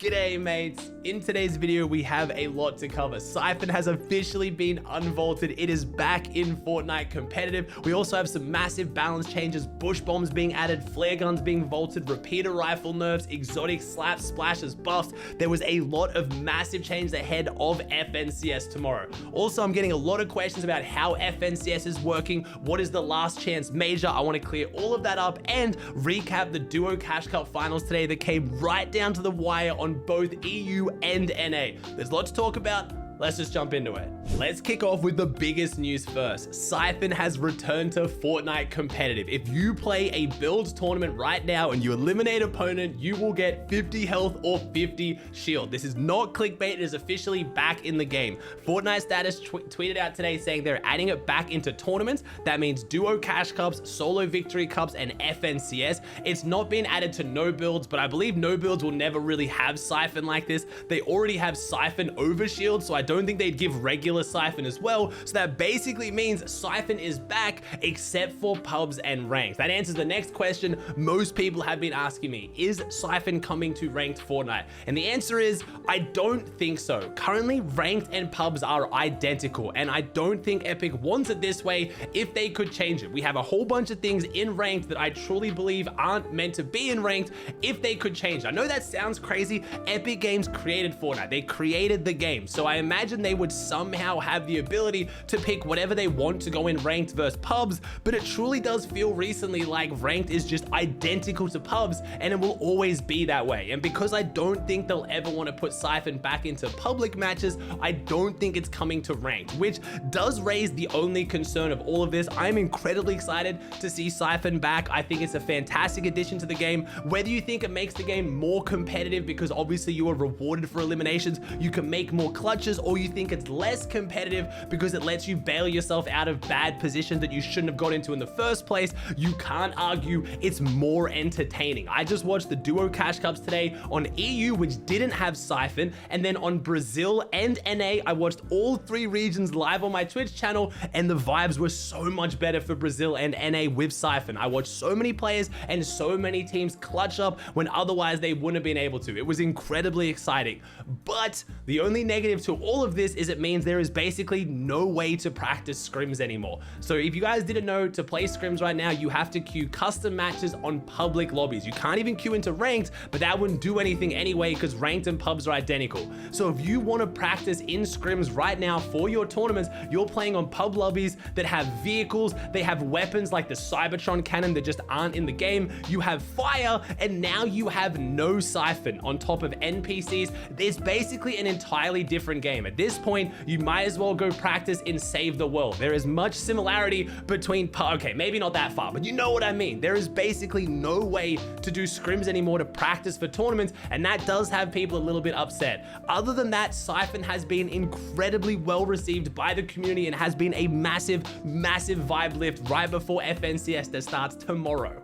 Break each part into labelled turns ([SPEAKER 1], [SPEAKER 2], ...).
[SPEAKER 1] G'day mates, in today's video we have a lot to cover. Siphon has officially been unvaulted, it is back in Fortnite competitive. We also have some massive balance changes, bush bombs being added, flare guns being vaulted, repeater rifle nerfs, exotic slap splashes buffs. There was a lot of massive changes ahead of FNCS tomorrow. Also, I'm getting a lot of questions about how FNCS is working, what is the last chance major. I want to clear all of that up and recap the Duo Cash Cup finals today that came right down to the wire on both EU and NA. There's a lot to talk about. Let's just jump into it. Let's kick off with the biggest news first. Siphon has returned to Fortnite competitive. If you play a builds tournament right now and you eliminate an opponent, you will get 50 health or 50 shield. This is not clickbait, it is officially back in the game. Fortnite Status tweeted out today saying they're adding it back into tournaments. That means Duo Cash Cups, Solo Victory Cups, and FNCS. It's not been added to no builds, but I believe no builds will never really have Siphon like this. They already have Siphon over shield, so I don't think they'd give regular Siphon as well. So that basically means Siphon is back except for pubs and ranked. That answers the next question most people have been asking me. Is Siphon coming to ranked Fortnite? And the answer is, I don't think so. Currently, ranked and pubs are identical, and I don't think Epic wants it this way if they could change it. We have a whole bunch of things in ranked that I truly believe aren't meant to be in ranked if they could change. I know that sounds crazy. Epic Games created Fortnite. They created the game. So I imagine they would somehow have the ability to pick whatever they want to go in ranked versus pubs, but it truly does feel recently like ranked is just identical to pubs, and it will always be that way. And because I don't think they'll ever want to put Siphon back into public matches, I don't think it's coming to ranked, which does raise the only concern of all of this. I'm incredibly excited to see Siphon back. I think it's a fantastic addition to the game. Whether you think it makes the game more competitive because obviously you are rewarded for eliminations, you can make more clutches, or you think it's less competitive because it lets you bail yourself out of bad positions that you shouldn't have got into in the first place, you can't argue it's more entertaining. I just watched the Duo Cash Cups today on EU, which didn't have Siphon, and then on Brazil and NA, I watched all three regions live on my Twitch channel, and the vibes were so much better for Brazil and NA with Siphon. I watched so many players and so many teams clutch up when otherwise they wouldn't have been able to. It was incredibly exciting. But the only negative to all of this is it means there is basically no way to practice scrims anymore. So if you guys didn't know, to play scrims right now, you have to queue custom matches on public lobbies. You can't even queue into ranked, but that wouldn't do anything anyway because ranked and pubs are identical. So if you want to practice in scrims right now for your tournaments, you're playing on pub lobbies that have vehicles, they have weapons like the Cybertron cannon that just aren't in the game, you have fire, and now you have no Siphon on top of NPCs. It's basically an entirely different game. At this point, you might as well go practice in Save the World. There is much similarity between, okay, maybe not that far, but you know what I mean. There is basically no way to do scrims anymore to practice for tournaments, and that does have people a little bit upset. Other than that, Siphon has been incredibly well received by the community and has been a massive vibe lift right before FNCS that starts tomorrow.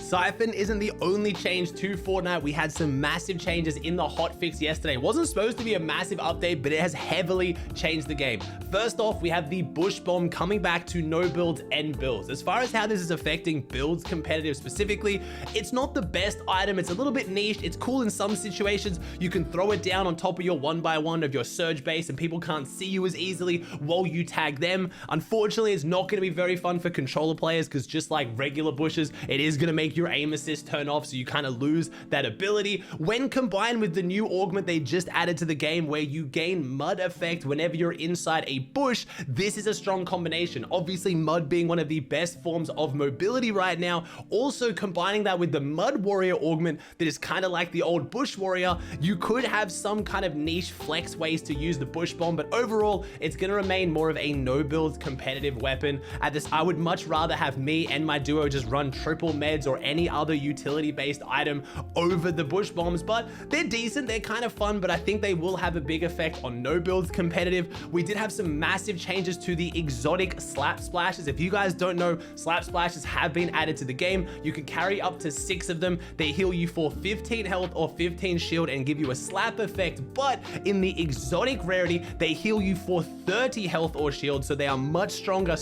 [SPEAKER 1] Siphon isn't the only change to Fortnite. We had some massive changes in the hotfix yesterday. It wasn't supposed to be a massive update, but it has heavily changed the game. First off, we have the bush bomb coming back to no builds and builds. As far as how this is affecting builds competitive specifically, it's not the best item. It's a little bit niche. It's cool in some situations. You can throw it down on top of your 1x1 of your surge base and people can't see you as easily while you tag them. Unfortunately, it's not going to be very fun for controller players because just like regular bushes, it is going to make your aim assist turn off, so you kind of lose that ability. When combined with the new augment they just added to the game where you gain mud effect whenever you're inside a bush, this is a strong combination. Obviously, mud being one of the best forms of mobility right now. Also combining that with the mud warrior augment that is kind of like the old bush warrior, you could have some kind of niche flex ways to use the bush bomb, but overall, it's going to remain more of a no build competitive weapon. At this, I would much rather have me and my duo just run triple meds or any other utility based item over the bush bombs, but they're decent, they're kind of fun, but I think they will have a big effect on no builds competitive. We did have some massive changes to the exotic slap splashes. If you guys don't know, slap splashes have been added to the game. You can carry up to 6 of them. They heal you for 15 health or 15 shield and give you a slap effect, but in the exotic rarity, they heal you for 30 health or shield, so they are much stronger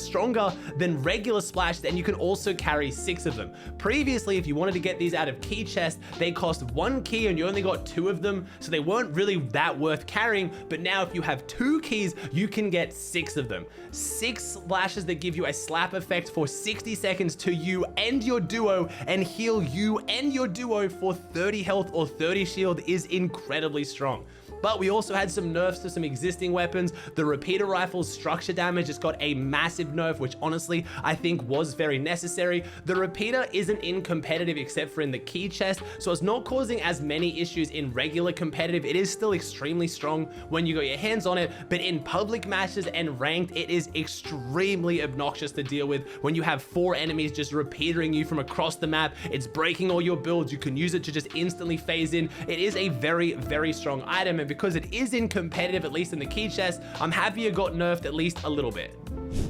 [SPEAKER 1] than regular splashes, and you can also carry 6 of them. Previously, if you wanted to get these out of key chests, they cost 1 key and you only got 2 of them, so they weren't really that worth carrying. But now if you have 2 keys, you can get 6 of them. 6 splashes that give you a slap effect for 60 seconds to you and your duo, and heal you and your duo for 30 health or 30 shield is incredibly strong. But we also had some nerfs to some existing weapons. The repeater rifle's structure damage just got a massive nerf, which honestly I think was very necessary. The repeater isn't in competitive except for in the key chest, so it's not causing as many issues in regular competitive. It is still extremely strong when you got your hands on it, but in public matches and ranked, it is extremely obnoxious to deal with when you have 4 enemies just repeatering you from across the map. It's breaking all your builds. You can use it to just instantly phase in. It is a very, very strong item, and because it is in competitive, at least in the key chest, I'm happy it got nerfed at least a little bit.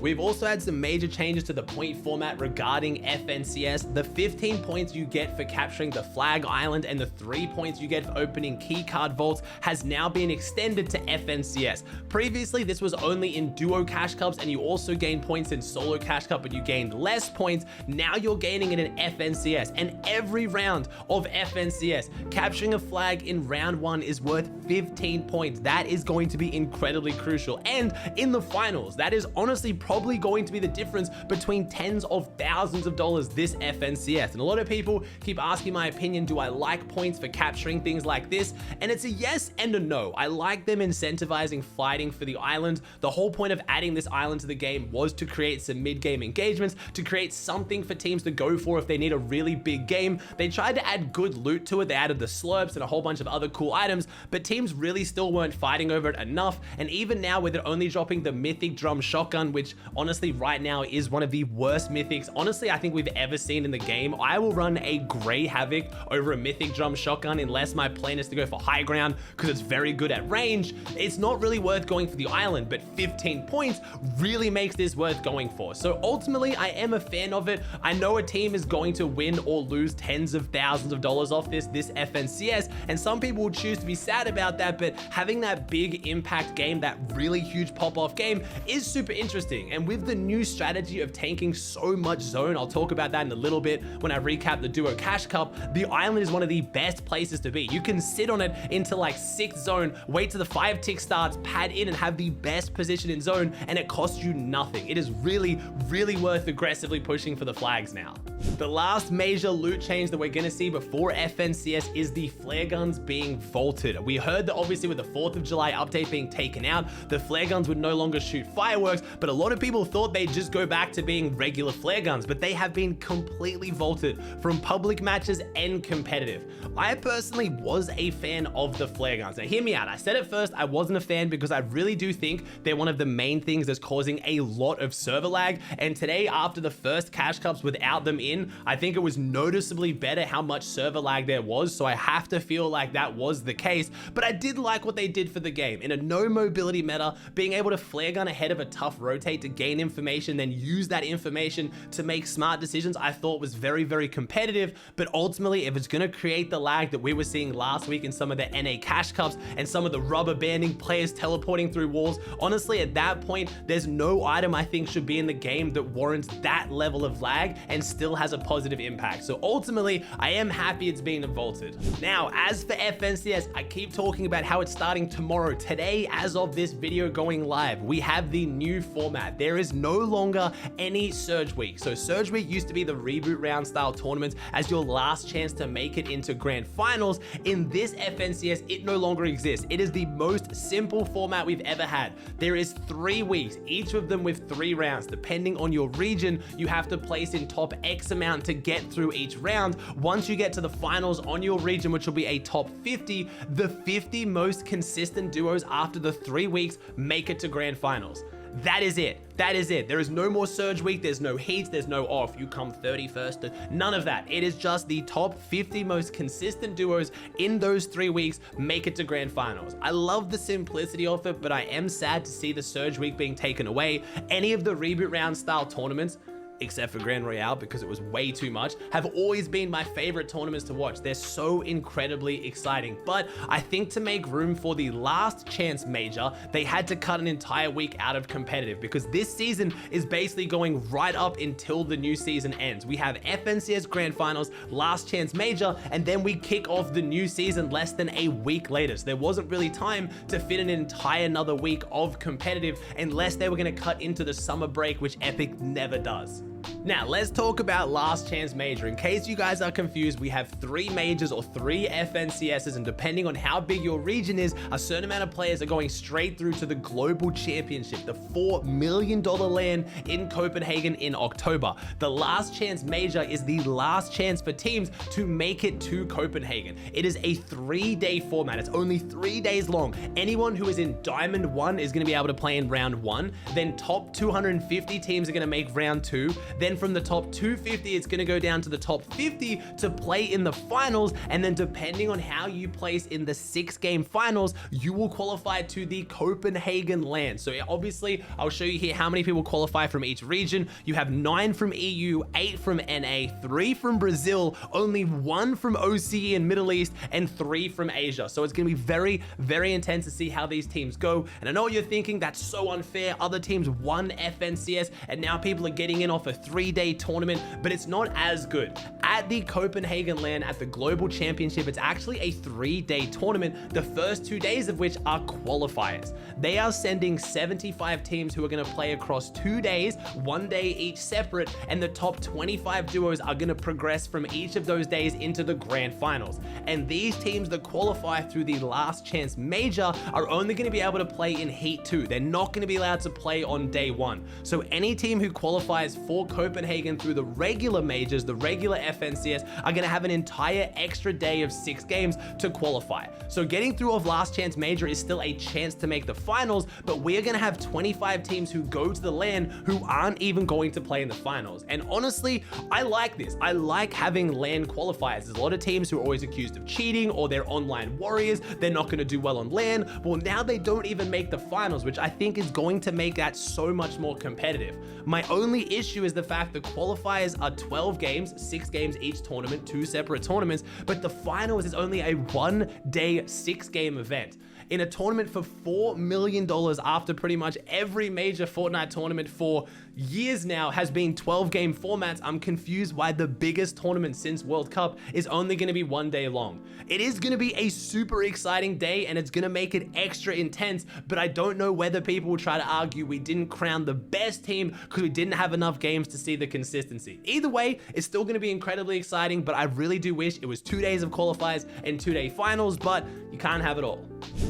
[SPEAKER 1] We've also had some major changes to the point format regarding FNCS. The 15 points you get for capturing the flag island and the 3 points you get for opening key card vaults has now been extended to FNCS. Previously, this was only in duo cash cups, and you also gained points in solo cash cup, but you gained less points. Now you're gaining it in FNCS, and every round of FNCS, capturing a flag in round 1 is worth 15 points. That is going to be incredibly crucial. And in the finals, that is honestly probably going to be the difference between tens of thousands of dollars this FNCS. And a lot of people keep asking my opinion, do I like points for capturing things like this? And it's a yes and a no. I like them incentivizing fighting for the island. The whole point of adding this island to the game was to create some mid-game engagements, to create something for teams to go for if they need a really big game. They tried to add good loot to it. They added the slurps and a whole bunch of other cool items, but teams really still weren't fighting over it enough. And even now, where they're only dropping the mythic drum shotgun, which honestly right now is one of the worst mythics honestly I think we've ever seen in the game. I will run a Grey Havoc over a mythic drum shotgun unless my plan is to go for high ground because it's very good at range. It's not really worth going for the island, but 15 points really makes this worth going for. So ultimately, I am a fan of it. I know a team is going to win or lose tens of thousands of dollars off this FNCS, and some people will choose to be sad about that, but having that big impact game, that really huge pop-off game is super interesting. And with the new strategy of tanking so much zone, I'll talk about that in a little bit when I recap the Duo Cash Cup, the island is one of the best places to be. You can sit on it into like 6th zone, wait till the 5 tick starts, pad in and have the best position in zone, and it costs you nothing. It is really, really worth aggressively pushing for the flags now. The last major loot change that we're gonna see before FNCS is the flare guns being vaulted. We heard that obviously with the 4th of July update being taken out, the flare guns would no longer shoot fireworks, but a lot of people thought they'd just go back to being regular flare guns, but they have been completely vaulted from public matches and competitive. I personally was a fan of the flare guns. Now hear me out. I said at first I wasn't a fan because I really do think they're one of the main things that's causing a lot of server lag, and today after the first cash cups without them in, I think it was noticeably better how much server lag there was, so I have to feel like that was the case. But I did like what they did for the game. In a no mobility meta, being able to flare gun ahead of a tough rotate to gain information, then use that information to make smart decisions, I thought was very, very competitive. But ultimately, if it's gonna create the lag that we were seeing last week in some of the NA cash cups and some of the rubber banding, players teleporting through walls, honestly at that point, there's no item I think should be in the game that warrants that level of lag and still has a positive impact. So ultimately, I am happy it's being vaulted. Now, as for FNCS, I keep talking about how it's starting tomorrow. Today, as of this video going live, we have the new format. There is no longer any Surge Week. So Surge Week used to be the reboot round style tournaments as your last chance to make it into grand finals. In this FNCS, it no longer exists. It is the most simple format we've ever had. There is 3 weeks, each of them with 3 rounds. Depending on your region, you have to place in top X amount to get through each round. Once you get to the finals on your region, which will be a top 50, the 50 most consistent duos after the 3 weeks make it to grand finals. That is it. That is it. There is no more Surge Week. There's no heats. There's no, oh, if you come 31st. None of that. It is just the top 50 most consistent duos in those 3 weeks make it to grand finals. I love the simplicity of it, but I am sad to see the Surge Week being taken away. Any of the reboot round style tournaments, except for Grand Royale because it was way too much, have always been my favorite tournaments to watch. They're so incredibly exciting. But I think to make room for the last chance major, they had to cut an entire week out of competitive because this season is basically going right up until the new season ends. We have FNCS Grand Finals, last chance major, and then we kick off the new season less than a week later. So there wasn't really time to fit an entire another week of competitive unless they were going to cut into the summer break, which Epic never does. Now, let's talk about last chance major. In case you guys are confused, we have 3 majors or 3 FNCSs, and depending on how big your region is, a certain amount of players are going straight through to the global championship, the $4 million LAN in Copenhagen in October. The last chance major is the last chance for teams to make it to Copenhagen. It is a 3-day format. It's only 3 days long. Anyone who is in Diamond 1 is going to be able to play in round 1. Then top 250 teams are going to make round 2. Then from the top 250, it's going to go down to the top 50 to play in the finals. And then depending on how you place in the 6-game finals, you will qualify to the Copenhagen LAN. So obviously, I'll show you here how many people qualify from each region. You have 9 from EU, 8 from NA, 3 from Brazil, only 1 from OCE and Middle East, and 3 from Asia. So it's going to be very, very intense to see how these teams go. And I know what you're thinking, that's so unfair. Other teams won FNCS, and now people are getting in off a 3-day tournament, but it's not as good. At the Copenhagen LAN, at the Global Championship, it's actually a 3-day tournament, the first 2 days of which are qualifiers. They are sending 75 teams who are going to play across 2 days, 1 day each separate, and the top 25 duos are going to progress from each of those days into the grand finals. And these teams that qualify through the last chance major are only going to be able to play in Heat 2. They're not going to be allowed to play on day 1. So any team who qualifies for Copenhagen through the regular majors, the regular FNCS, are going to have an entire extra day of 6 games to qualify. So getting through of last chance major is still a chance to make the finals, but we're going to have 25 teams who go to the LAN who aren't even going to play in the finals. And honestly, I like this. I like having LAN qualifiers. There's a lot of teams who are always accused of cheating or they're online warriors. They're not going to do well on LAN. Well, now they don't even make the finals, which I think is going to make that so much more competitive. My only issue is the fact the qualifiers are 12 games, 6 games each tournament, 2 separate tournaments, but the finals is only a 1-day 6-game event. In a tournament for $4 million after pretty much every major Fortnite tournament for years now has been 12-game formats, I'm confused why the biggest tournament since World Cup is only going to be 1 day long. It is going to be a super exciting day and it's going to make it extra intense, but I don't know whether people will try to argue we didn't crown the best team because we didn't have enough games to see the consistency. Either way, it's still going to be incredibly exciting, but I really do wish it was 2 days of qualifiers and 2-day finals, but you can't have it all.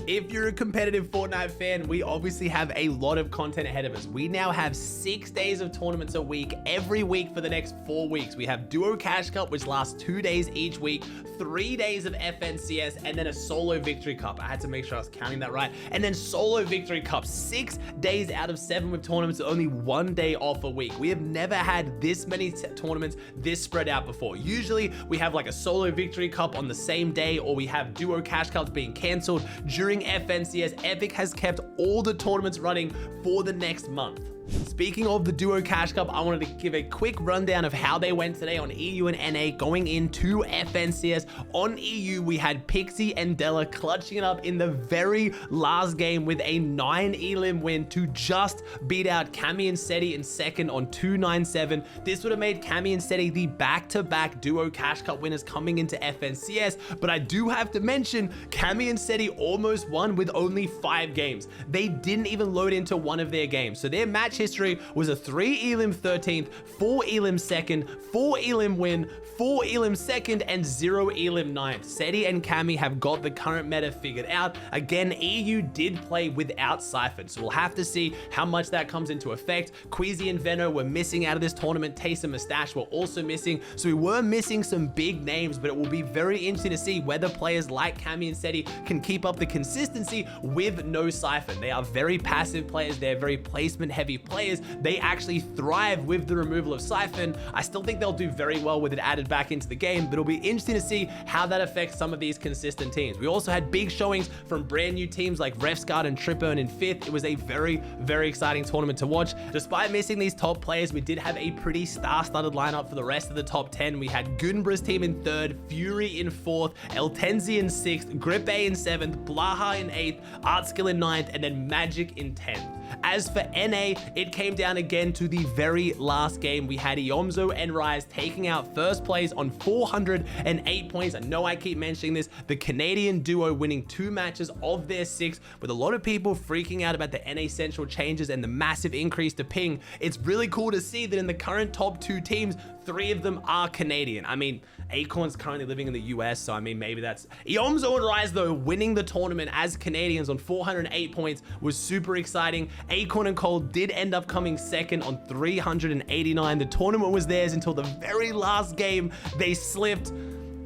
[SPEAKER 1] If you're a competitive Fortnite fan, we obviously have a lot of content ahead of us. We now have 6 days of tournaments a week, every week for the next 4 weeks. We have Duo Cash Cup, which lasts 2 days each week, 3 days of FNCS, and then a Solo Victory Cup. I had to make sure I was counting that right. And then Solo Victory Cup, 6 days out of 7 with tournaments, only 1 day off a week. We have never had this many tournaments this spread out before. Usually we have like a Solo Victory Cup on the same day, or we have Duo Cash Cups being canceled during FNCS. Epic has kept all the tournaments running for the next month. Speaking of the Duo Cash Cup, I wanted to give a quick rundown of how they went today on EU and NA going into FNCS. On EU, we had Pixie and Della clutching it up in the very last game with a 9 elim win to just beat out Cami and Seti in second on 297. This would have made Cami and Seti the back-to-back Duo Cash Cup winners coming into FNCS, but I do have to mention Cami and Seti almost won with only 5 games. They didn't even load into one of their games, so their match history was a 3 elim 13th, 4 elim 2nd, 4 elim win, 4 elim 2nd, and 0 elim 9th. Seti and Cami have got the current meta figured out. Again, EU did play without Siphon, so we'll have to see how much that comes into effect. Queasy and Veno were missing out of this tournament. Taste and Mustache were also missing, so we were missing some big names, but it will be very interesting to see whether players like Cami and Seti can keep up the consistency with no Siphon. They are very passive players. They're very placement heavy players, they actually thrive with the removal of Siphon. I still think they'll do very well with it added back into the game, but it'll be interesting to see how that affects some of these consistent teams. We also had big showings from brand new teams like Refscard and Tripburn in 5th. It was a very, very exciting tournament to watch. Despite missing these top players, we did have a pretty star-studded lineup for the rest of the top 10. We had Gunbra's team in 3rd, Fury in 4th, Eltenzi in 6th, Gripe in 7th, Blaha in 8th, Artskill in 9th, and then Magic in 10th. As for NA, it came down again to the very last game. We had Iomzo and Rise taking out first place on 408 points. I know I keep mentioning this. The Canadian duo winning 2 matches of their 6, with a lot of people freaking out about the NA Central changes and the massive increase to ping. It's really cool to see that in the current top 2 teams, 3 of them are Canadian. I mean, Acorn's currently living in the US, so I mean, maybe that's... Iomzo and Rise, though, winning the tournament as Canadians on 408 points was super exciting. Acorn and Cold did end up coming 2nd on 389. The tournament was theirs until the very last game. They slipped.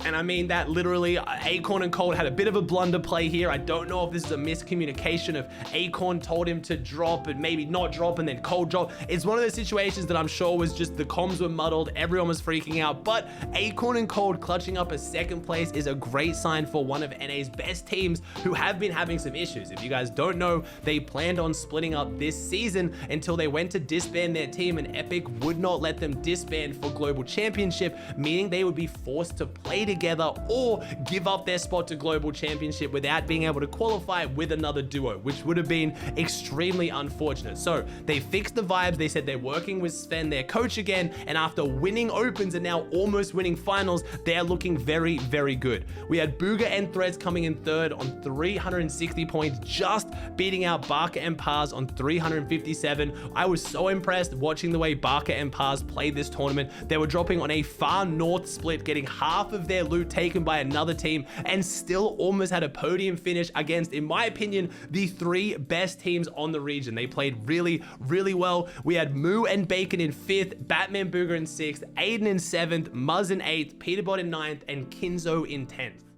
[SPEAKER 1] And I mean that literally, Acorn and Cold had a bit of a blunder play here. I don't know if this is a miscommunication of Acorn told him to drop and maybe not drop and then Cold drop. It's one of those situations that I'm sure was just the comms were muddled. Everyone was freaking out, but Acorn and Cold clutching up a 2nd place is a great sign for one of NA's best teams who have been having some issues. If you guys don't know, they planned on splitting up this season until they went to disband their team, and Epic would not let them disband for Global Championship, meaning they would be forced to play together or give up their spot to Global Championship without being able to qualify with another duo, which would have been extremely unfortunate. So they fixed the vibes. They said they're working with Sven, their coach, again, and after winning opens and now almost winning finals, they're looking very, very good. We had Booga and Threads coming in 3rd on 360 points, just beating out Barker and Paz on 357. I was so impressed watching the way Barker and Paz played this tournament. They were dropping on a far north split, getting half of their loot taken by another team, and still almost had a podium finish against, in my opinion, the 3 best teams on the region. They played really, really well. We had Moo and Bacon in 5th, Batman Booger in 6th, Aiden in 7th, Muzz in 8th, Peterbot in 9th, and Kinzo in 10th.